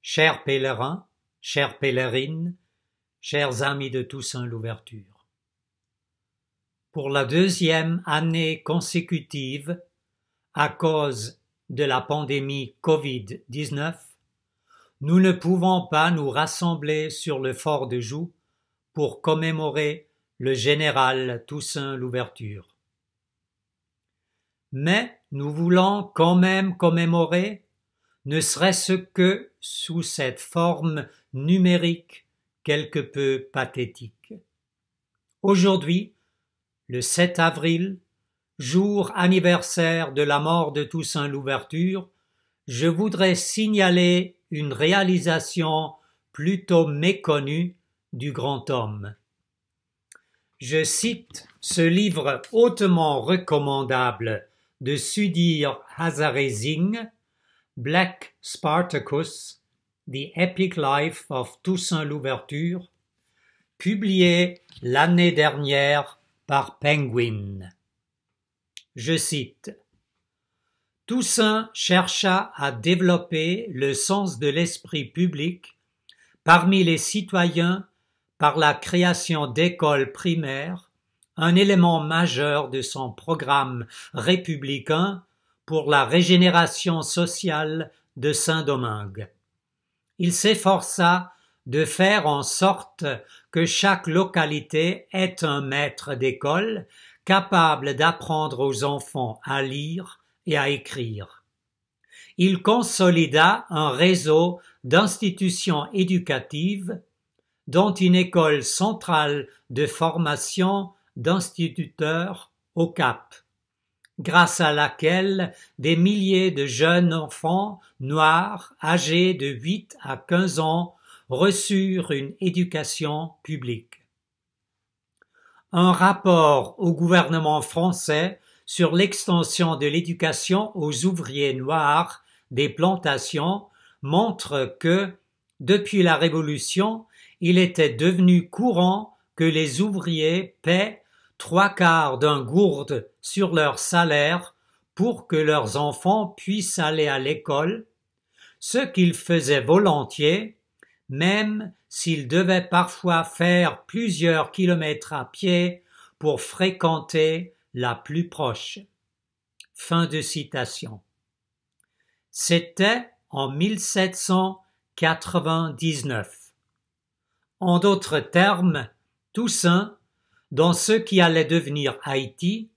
Chers pèlerins, chères pèlerines, chers amis de Toussaint Louverture. Pour la deuxième année consécutive, à cause de la pandémie Covid-19, nous ne pouvons pas nous rassembler sur le fort de Joux pour commémorer le général Toussaint Louverture. Mais nous voulons quand même commémorer, ne serait-ce que sous cette forme numérique quelque peu pathétique. Aujourd'hui, le 7 avril, jour anniversaire de la mort de Toussaint Louverture, je voudrais signaler une réalisation plutôt méconnue du grand homme. Je cite ce livre hautement recommandable de Sudhir Hazareesingh, Black Spartacus, The Epic Life of Toussaint Louverture, publié l'année dernière par Penguin. Je cite: Toussaint chercha à développer le sens de l'esprit public parmi les citoyens par la création d'écoles primaires, un élément majeur de son programme républicain pour la régénération sociale de Saint-Domingue. Il s'efforça de faire en sorte que chaque localité ait un maître d'école capable d'apprendre aux enfants à lire et à écrire. Il consolida un réseau d'institutions éducatives, dont une école centrale de formation d'instituteurs au Cap, grâce à laquelle des milliers de jeunes enfants noirs âgés de 8 à 15 ans reçurent une éducation publique. Un rapport au gouvernement français sur l'extension de l'éducation aux ouvriers noirs des plantations montre que, depuis la Révolution, il était devenu courant que les ouvriers paient 3/4 d'un gourde sur leur salaire pour que leurs enfants puissent aller à l'école, ce qu'ils faisaient volontiers, même s'ils devaient parfois faire plusieurs kilomètres à pied pour fréquenter la plus proche. Fin de citation. C'était en 1799. En d'autres termes, Toussaint, dans ce qui allait devenir Haïti,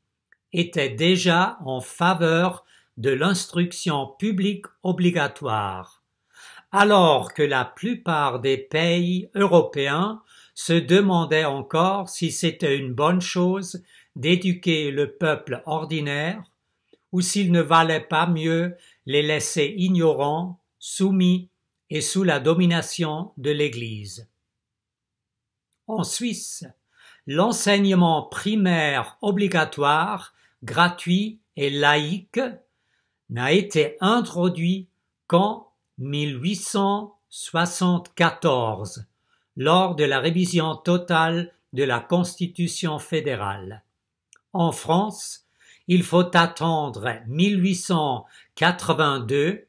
était déjà en faveur de l'instruction publique obligatoire, alors que la plupart des pays européens se demandaient encore si c'était une bonne chose d'éduquer le peuple ordinaire ou s'il ne valait pas mieux les laisser ignorants, soumis et sous la domination de l'Église. En Suisse, l'enseignement primaire obligatoire, gratuit et laïque n'a été introduit qu'en 1874, lors de la révision totale de la Constitution fédérale. En France, il faut attendre 1882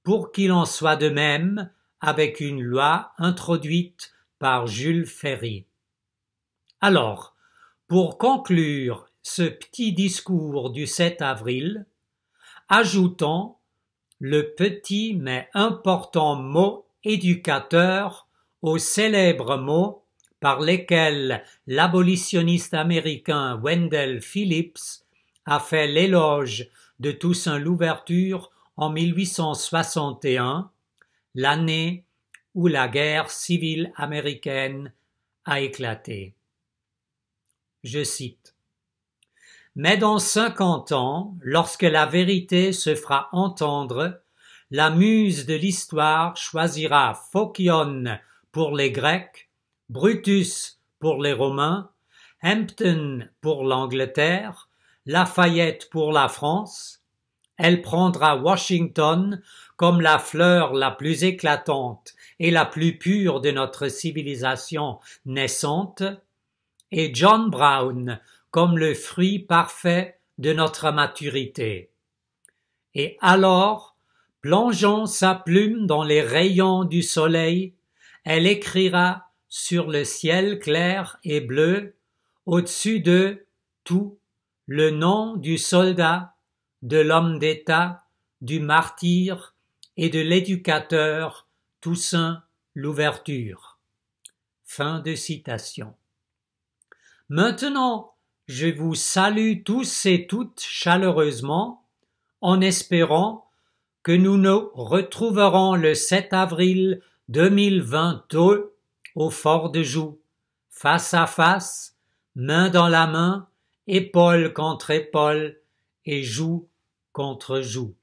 pour qu'il en soit de même avec une loi introduite par Jules Ferry. Alors, pour conclure ce petit discours du 7 avril, ajoutons le petit mais important mot éducateur aux célèbres mots par lesquels l'abolitionniste américain Wendell Phillips a fait l'éloge de Toussaint Louverture en 1861, l'année où la guerre civile américaine a éclaté. Je cite: Mais dans 50 ans, lorsque la vérité se fera entendre, la muse de l'histoire choisira Phocion pour les Grecs, Brutus pour les Romains, Hampton pour l'Angleterre, Lafayette pour la France. Elle prendra Washington comme la fleur la plus éclatante et la plus pure de notre civilisation naissante, et John Brown comme le fruit parfait de notre maturité. Et alors, Plongeant sa plume dans les rayons du soleil, elle écrira sur le ciel clair et bleu, au-dessus de tout, le nom du soldat, de l'homme d'État, du martyr et de l'éducateur Toussaint Louverture. Fin de citation. Maintenant, je vous salue tous et toutes chaleureusement, en espérant que nous nous retrouverons le 7 avril 2022 au Fort de Joux, face à face, main dans la main, épaule contre épaule et joue contre joue.